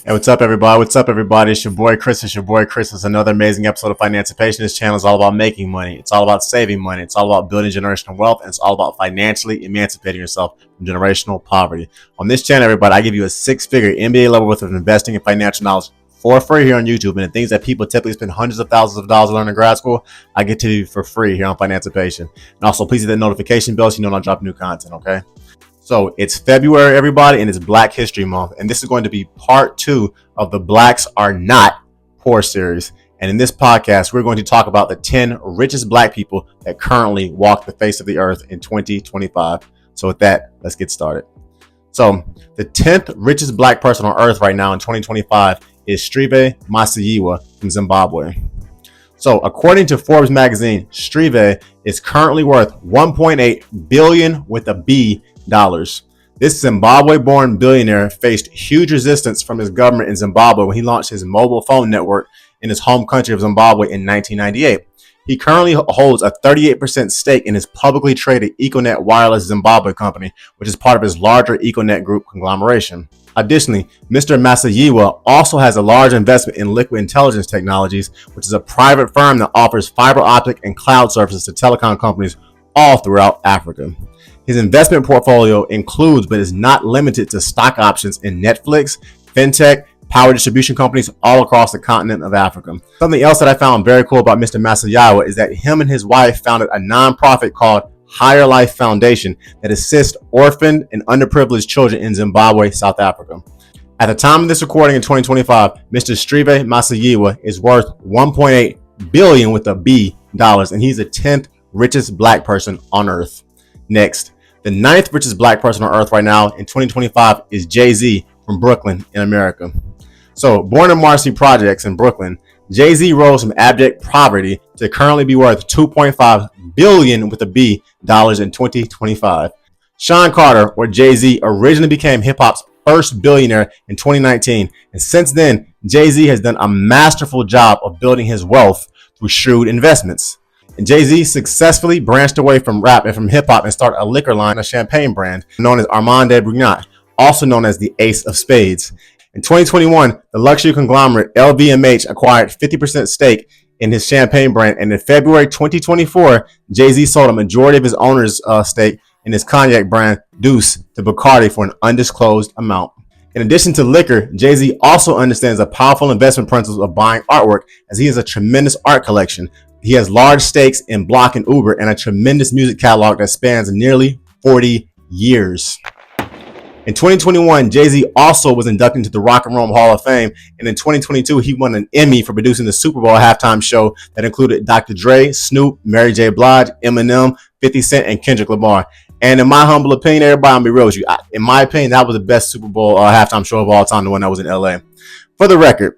Hey, what's up, everybody? What's up, everybody? It's your boy Chris. It's another amazing episode of Financipation. This channel is all about making money. It's all about saving money. It's all about building generational wealth. And it's all about financially emancipating yourself from generational poverty. On this channel, everybody, I give you a six-figure MBA level worth of investing and financial knowledge for free here on YouTube. And the things that people typically spend hundreds of thousands of dollars learning in grad school, I get to you for free here on Financipation. And also, please hit that notification bell so you know when I drop new content, okay? So it's February, everybody, and it's Black History Month. And this is going to be part 2 of the Blacks Are Not Poor series. And in this podcast, we're going to talk about the 10 richest Black people that currently walk the face of the earth in 2025. So with that, let's get started. So the 10th richest Black person on earth right now in 2025 is Steward Masiyiwa from Zimbabwe. So according to Forbes magazine, Steward is currently worth 1.8 billion with a B dollars. This Zimbabwe-born billionaire faced huge resistance from his government in Zimbabwe when he launched his mobile phone network in his home country of Zimbabwe in 1998. He currently holds a 38% stake in his publicly traded Econet Wireless Zimbabwe company, which is part of his larger Econet Group conglomeration. Additionally, Mr. Masiyiwa also has a large investment in Liquid Intelligence Technologies, which is a private firm that offers fiber optic and cloud services to telecom companies all throughout Africa. His investment portfolio includes, but is not limited to, stock options in Netflix, fintech, power distribution companies all across the continent of Africa. Something else that I found very cool about Mr. Masiyiwa is that him and his wife founded a nonprofit called Higher Life Foundation that assists orphaned and underprivileged children in Zimbabwe, South Africa. At the time of this recording in 2025, Mr. Steward Masiyiwa is worth 1.8 billion with a B dollars, and he's the 10th richest Black person on earth. Next, the 9th richest Black person on earth right now in 2025 is Jay-Z from Brooklyn in America. So born in Marcy Projects in Brooklyn, Jay-Z rose from abject poverty to currently be worth 2.5 billion with a B dollars in 2025. Sean Carter, or Jay-Z, originally became hip-hop's first billionaire in 2019. And since then, Jay-Z has done a masterful job of building his wealth through shrewd investments. And Jay-Z successfully branched away from rap and from hip-hop and started a liquor line, a champagne brand known as Armand de Brignac, also known as the Ace of Spades. In 2021, the luxury conglomerate LVMH acquired 50% stake in his champagne brand, and in February 2024, Jay-Z sold a majority of his owner's stake in his cognac brand Deuce to Bacardi for an undisclosed amount. In addition to liquor, Jay-Z also understands the powerful investment principles of buying artwork, as he has a tremendous art collection. He has large stakes in Block and Uber and a tremendous music catalog that spans nearly 40 years. In 2021, Jay-Z also was inducted into the Rock and Roll Hall of Fame, and in 2022, he won an Emmy for producing the Super Bowl halftime show that included Dr. Dre, Snoop, Mary J. Blige, Eminem, 50 Cent, and Kendrick Lamar. And in my humble opinion, everybody, I'm gonna be real with you. In my opinion, that was the best Super Bowl halftime show of all time, the one that was in LA. For the record,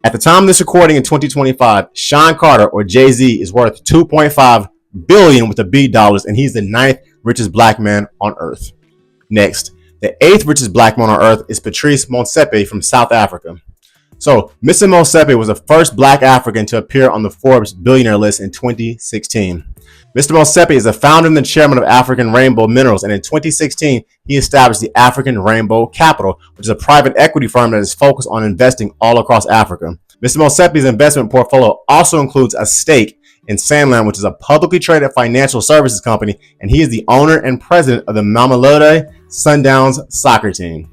at the time of this recording in 2025, Sean Carter, or Jay-Z, is worth 2.5 billion with a B dollars, and he's the 9th richest Black man on earth. Next, the 8th richest Black man on earth is Patrice Motseppe from South Africa. So, Mr. Motseppe was the first Black African to appear on the Forbes billionaire list in 2016. Mr. Motseppe is the founder and the chairman of African Rainbow Minerals, and in 2016, he established the African Rainbow Capital, which is a private equity firm that is focused on investing all across Africa. Mr. Motseppe's investment portfolio also includes a stake in Sanlam, which is a publicly traded financial services company, and he is the owner and president of the Mamelodi Sundowns soccer team.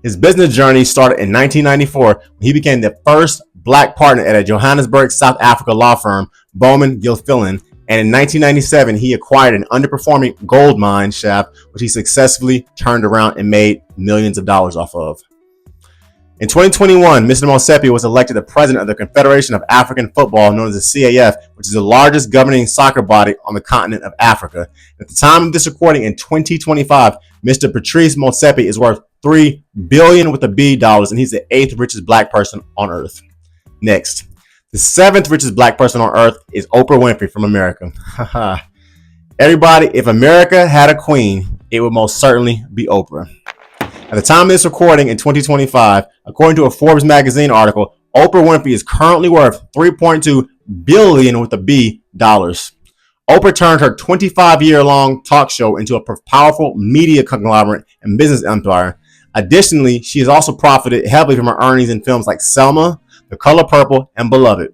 His business journey started in 1994 when he became the first Black partner at a Johannesburg, South Africa law firm, Bowman Gilfillan, and in 1997, he acquired an underperforming gold mine shaft, which he successfully turned around and made millions of dollars off of. In 2021, Mr. Motseppe was elected the president of the Confederation of African Football, known as the CAF, which is the largest governing soccer body on the continent of Africa. At the time of this recording in 2025, Mr. Patrice Motseppe is worth 3 billion with a B dollars, and he's the 8th richest Black person on earth. Next, the 7th richest Black person on earth is Oprah Winfrey from America. Everybody, if America had a queen, it would most certainly be Oprah. At the time of this recording in 2025, according to a Forbes magazine article, Oprah Winfrey is currently worth 3.2 billion with a B dollars. Oprah turned her 25-year-long talk show into a powerful media conglomerate and business empire. Additionally, she has also profited heavily from her earnings in films like Selma, The Color Purple, and Beloved.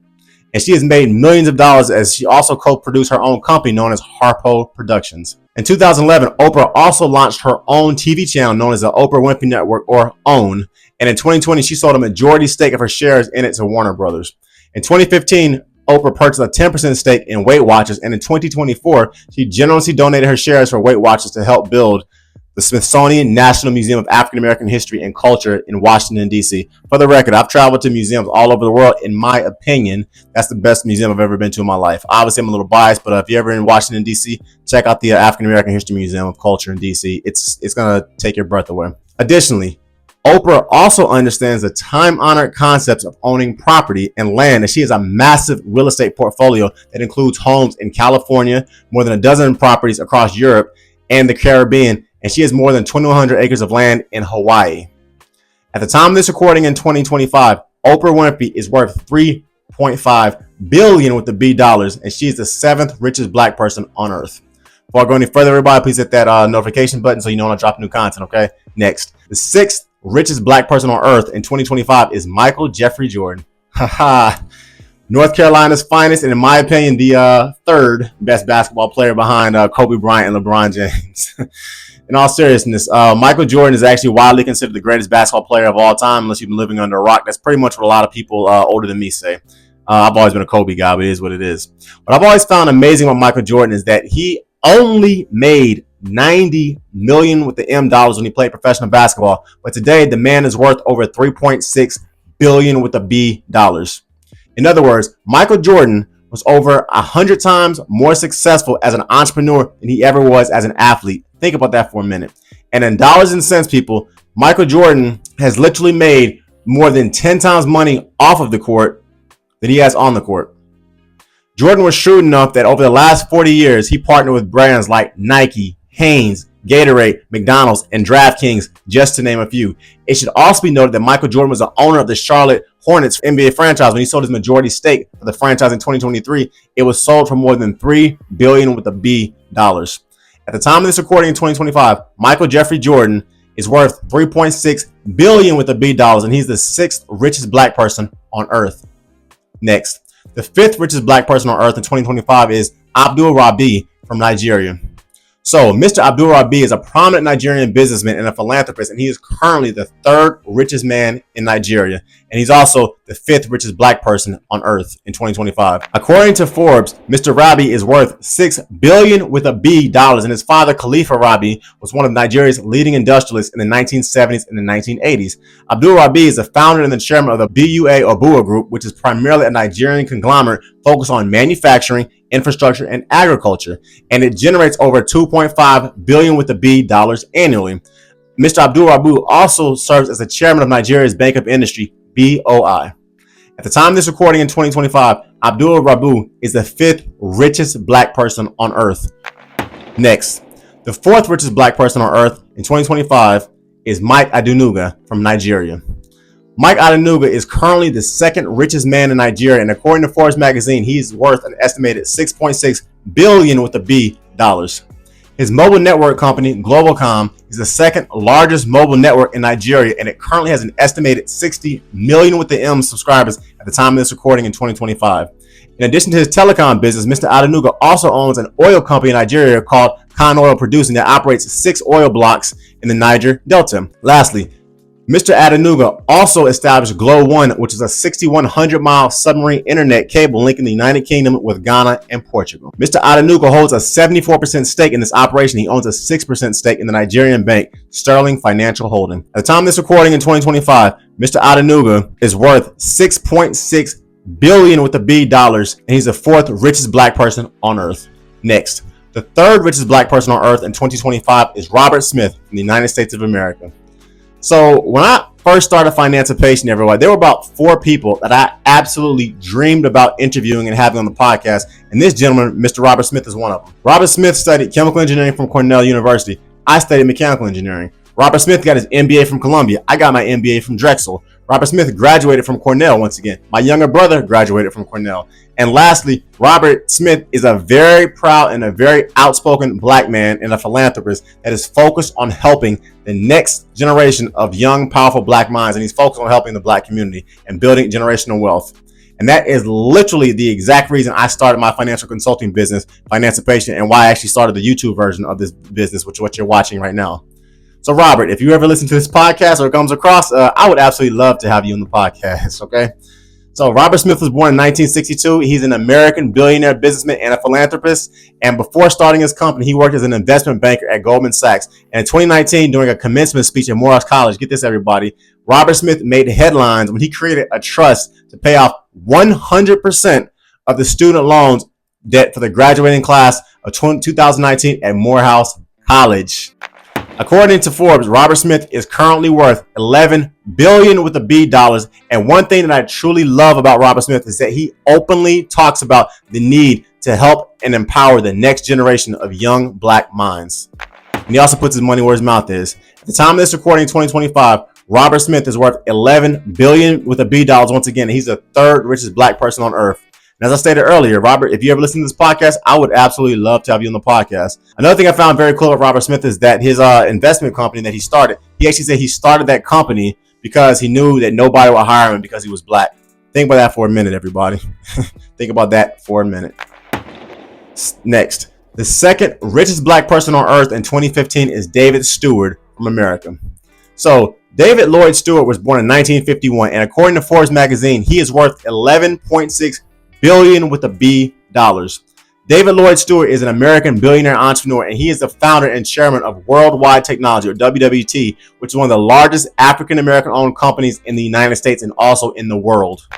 And she has made millions of dollars as she also co-produced her own company known as Harpo Productions. In 2011, Oprah also launched her own TV channel known as the Oprah Winfrey Network, or OWN. And in 2020, she sold a majority stake of her shares in it to Warner Brothers. In 2015, Oprah purchased a 10% stake in Weight Watchers. And in 2024, she generously donated her shares for Weight Watchers to help build the Smithsonian National Museum of African American History and Culture in Washington, D.C. For the record, I've traveled to museums all over the world. In my opinion, that's the best museum I've ever been to in my life. Obviously, I'm a little biased, but if you're ever in Washington, D.C., check out the African American History Museum of Culture in D.C. It's going to take your breath away. Additionally, Oprah also understands the time-honored concepts of owning property and land, and she has a massive real estate portfolio that includes homes in California, more than a dozen properties across Europe and the Caribbean, and she has more than 2,100 acres of land in Hawaii. At the time of this recording in 2025, Oprah Winfrey is worth $3.5 billion with the B dollars, and she is the 7th richest black person on earth. Before I go any further, everybody, please hit that notification button so you know when I drop new content, okay? Next, the 6th richest black person on earth in 2025 is MichaelJordan. Haha. North Carolina's finest, and in my opinion, the 3rd best basketball player behind Kobe Bryant and LeBron James. In all seriousness, Michael Jordan is actually widely considered the greatest basketball player of all time, unless you've been living under a rock. That's pretty much what a lot of people older than me say. I've always been a Kobe guy, but it is what it is. What I've always found amazing about Michael Jordan is that he only made $90 million with the M dollars when he played professional basketball. But today, the man is worth over $3.6 billion with the B dollars. In other words, Michael Jordan was over 100 times more successful as an entrepreneur than he ever was as an athlete. Think about that for a minute. And in dollars and cents, people, Michael Jordan has literally made more than 10 times money off of the court than he has on the court. Jordan was shrewd enough that over the last 40 years, he partnered with brands like Nike, Hanes, Gatorade, McDonald's, and DraftKings, just to name a few. It should also be noted that Michael Jordan was the owner of the Charlotte Hornets NBA franchise. When he sold his majority stake for the franchise in 2023, it was sold for more than $3 billion with the B dollars. At the time of this recording in 2025, Michael Jeffrey Jordan is worth $3.6 billion with the B dollars, and he's the 6th richest black person on earth. Next, the 5th richest black person on earth in 2025 is Abdul Rabiu from Nigeria. So, Mr. Abdul Rabiu is a prominent Nigerian businessman and a philanthropist, and he is currently the 3rd richest man in Nigeria. And he's also the 5th richest black person on earth in 2025. According to Forbes, Mr. Rabiu is worth $6 billion with a B dollars, and his father, Khalifa Rabiu, was one of Nigeria's leading industrialists in the 1970s and the 1980s. Abdul Rabiu is the founder and the chairman of the BUA or BUA Group, which is primarily a Nigerian conglomerate focused on manufacturing, infrastructure, and agriculture, and it generates over $2.5 billion with the B dollars annually. Mr. Abdul Rabiu also serves as the chairman of Nigeria's Bank of Industry, BOI. At the time of this recording in 2025, Abdul Rabiu is the 5th richest black person on earth. Next, the 4th richest black person on earth in 2025 is Mike Adenuga from Nigeria. Mike Adenuga is currently the 2nd richest man in Nigeria, and according to Forbes magazine, he is worth an estimated $6.6 billion with the B dollars. His mobile network company, Globalcom, is the 2nd largest mobile network in Nigeria, and it currently has an estimated 60 million with the M subscribers at the time of this recording in 2025. In addition to his telecom business, Mr. Adenuga also owns an oil company in Nigeria called Con Oil Producing that operates 6 oil blocks in the Niger Delta. Lastly, Mr. Adenuga also established Glo One, which is a 6,100-mile submarine internet cable linking the United Kingdom with Ghana and Portugal. Mr. Adenuga holds a 74% stake in this operation. He owns a 6% stake in the Nigerian bank, Sterling Financial Holding. At the time of this recording in 2025, Mr. Adenuga is worth $6.6 billion with the B dollars, and he's the 4th richest black person on earth. Next, the 3rd richest black person on earth in 2025 is Robert Smith from the United States of America. So when I first started Financipation, everyone, there were about 4 people that I absolutely dreamed about interviewing and having on the podcast. And this gentleman, Mr. Robert Smith, is one of them. Robert Smith studied chemical engineering from Cornell University. I studied mechanical engineering. Robert Smith got his MBA from Columbia. I got my MBA from Drexel. Robert Smith graduated from Cornell once again. My younger brother graduated from Cornell. And lastly, Robert Smith is a very proud and a very outspoken black man and a philanthropist that is focused on helping the next generation of young, powerful black minds. And he's focused on helping the black community and building generational wealth. And that is literally the exact reason I started my financial consulting business, Financipation, and why I actually started the YouTube version of this business, which is what you're watching right now. So Robert, if you ever listen to this podcast or it comes across, I would absolutely love to have you on the podcast, okay? So Robert Smith was born in 1962. He's an American billionaire businessman and a philanthropist. And before starting his company, he worked as an investment banker at Goldman Sachs. And in 2019, during a commencement speech at Morehouse College, get this everybody, Robert Smith made headlines when he created a trust to pay off 100% of the student loans debt for the graduating class of 2019 at Morehouse College. According to Forbes, Robert Smith is currently worth $11 billion with a B dollars. And one thing that I truly love about Robert Smith is that he openly talks about the need to help and empower the next generation of young black minds. And he also puts his money where his mouth is. At the time of this recording, 2025, Robert Smith is worth $11 billion with a B dollars. Once again, he's the third richest black person on earth. And as I stated earlier, Robert, if you ever listen to this podcast, I would absolutely love to have you on the podcast. Another thing I found very cool about Robert Smith is that his investment company that he started, he actually said he started that company because he knew that nobody would hire him because he was black. Think about that for a minute, everybody. Think about that for a minute. Next, the second richest black person on earth in 2015 is David Steward from America. So David Lloyd Steward was born in 1951, and according to Forbes magazine, he is worth $11.6 billion with a B dollars. David Lloyd Steward is an American billionaire entrepreneur, and he is the founder and chairman of Worldwide Technology, or WWT, which is one of the largest African-American owned companies in the United States and also in the world.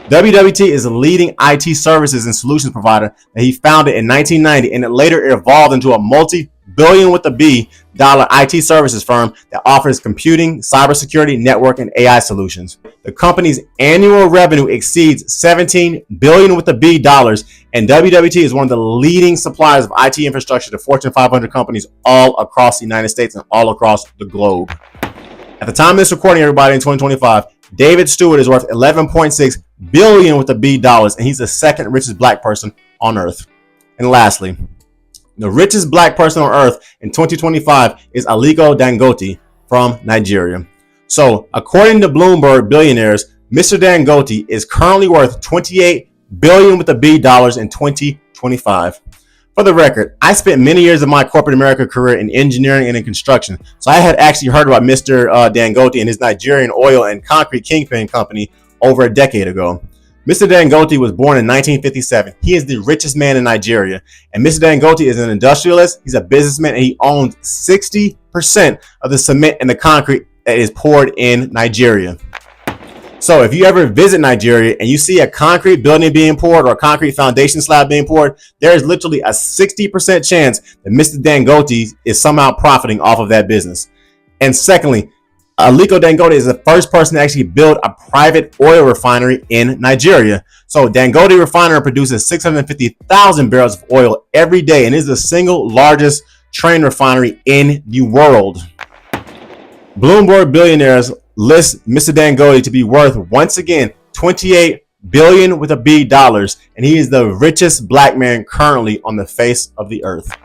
WWT is a leading IT services and solutions provider that he founded in 1990, and it later evolved into a multi-billion with a B dollar IT services firm that offers computing, cybersecurity, network, and AI solutions. The company's annual revenue exceeds $17 billion with a B dollars, and WWT is one of the leading suppliers of IT infrastructure to Fortune 500 companies all across the United States and all across the globe. At the time of this recording, everybody, in 2025, David Steward is worth $11.6 billion with a B dollars, and he's the second richest black person on earth. And lastly, the richest black person on earth in 2025 is Aliko Dangote from Nigeria. So according to Bloomberg Billionaires, Mr. Dangote is currently worth $28 billion with a B dollars in 2025. For the record, I spent many years of my corporate America career in engineering and in construction. So I had actually heard about Mr. Dangote and his Nigerian oil and concrete kingpin company over a decade ago. Mr. Dangote was born in 1957. He is the richest man in Nigeria. And Mr. Dangote is an industrialist. He's a businessman, and he owns 60% of the cement and the concrete that is poured in Nigeria. So if you ever visit Nigeria and you see a concrete building being poured or a concrete foundation slab being poured, there is literally a 60% chance that Mr. Dangote is somehow profiting off of that business. And secondly, Aliko Dangote is the first person to actually build a private oil refinery in Nigeria. So Dangote Refinery produces 650,000 barrels of oil every day and is the single largest train refinery in the world. Bloomberg Billionaires list Mr. Dangote to be worth, once again, $28 billion with a B dollars, and he is the richest black man currently on the face of the earth.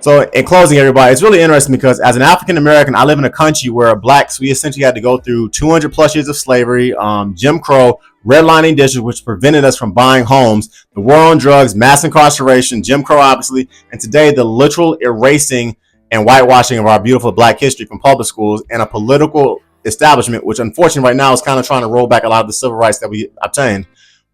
So in closing, everybody, it's really interesting because as an African American, I live in a country where blacks, we essentially had to go through 200 plus years of slavery, Jim Crow, redlining districts, which prevented us from buying homes, the war on drugs, mass incarceration, Jim Crow, obviously, and today the literal erasing and whitewashing of our beautiful black history from public schools and a political establishment, which unfortunately right now is kind of trying to roll back a lot of the civil rights that we obtained.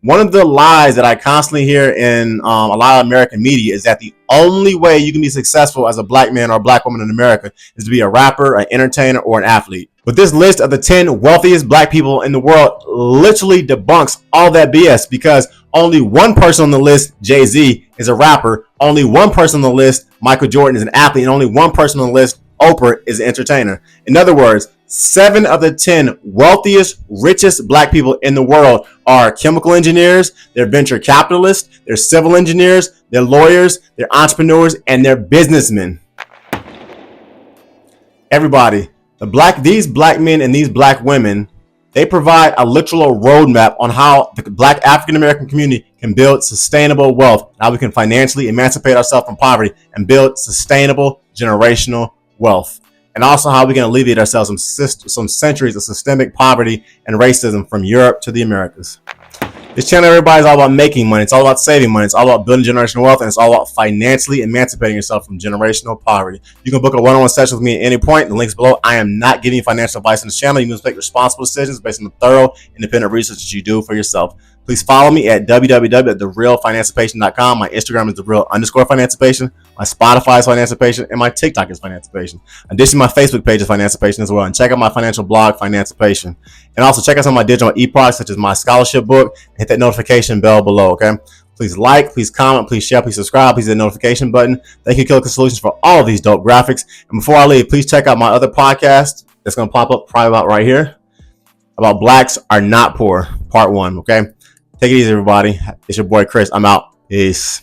One of the lies that I constantly hear in a lot of American media is that the only way you can be successful as a black man or a black woman in America is to be a rapper, an entertainer, or an athlete. But this list of the 10 wealthiest black people in the world literally debunks all that BS, because only one person on the list, Jay-Z, is a rapper. Only one person on the list, MichaelJordan, is an athlete. And only one person on the list, Oprah, is an entertainer. In other words, 7 of the 10 wealthiest, richest black people in the world are chemical engineers, they're venture capitalists, they're civil engineers, they're lawyers, they're entrepreneurs, and they're businessmen. Everybody, these black men and these black women They provide a literal roadmap on how the Black African American community can build sustainable wealth, how we can financially emancipate ourselves from poverty and build sustainable generational wealth, and also how we can alleviate ourselves from some centuries of systemic poverty and racism from Europe to the Americas. This channel, everybody, is all about making money. It's all about saving money. It's all about building generational wealth, and it's all about financially emancipating yourself from generational poverty. You can book a one-on-one session with me at any point. The link's below. I am not giving you financial advice on this channel. You must make responsible decisions based on the thorough, independent research that you do for yourself. Please follow me at www.therealfinancialpatient.com. My Instagram is @thereal_financialpatient. My Spotify is Financialpatient, and my TikTok is Financialpatient. Additionally, my Facebook page is Financialpatient as well. And check out my financial blog, Financialpatient. And also check out some of my digital e-products, such as my scholarship book. Hit that notification bell below, okay? Please like, please comment, please share, please subscribe, please hit the notification button. Thank you, Aliko Solutions, for all of these dope graphics. And before I leave, please check out my other podcast that's going to pop up probably about right here, about Blacks Are Not Poor, Part 1, okay? Take it easy, everybody. It's your boy, Chris. I'm out. Peace.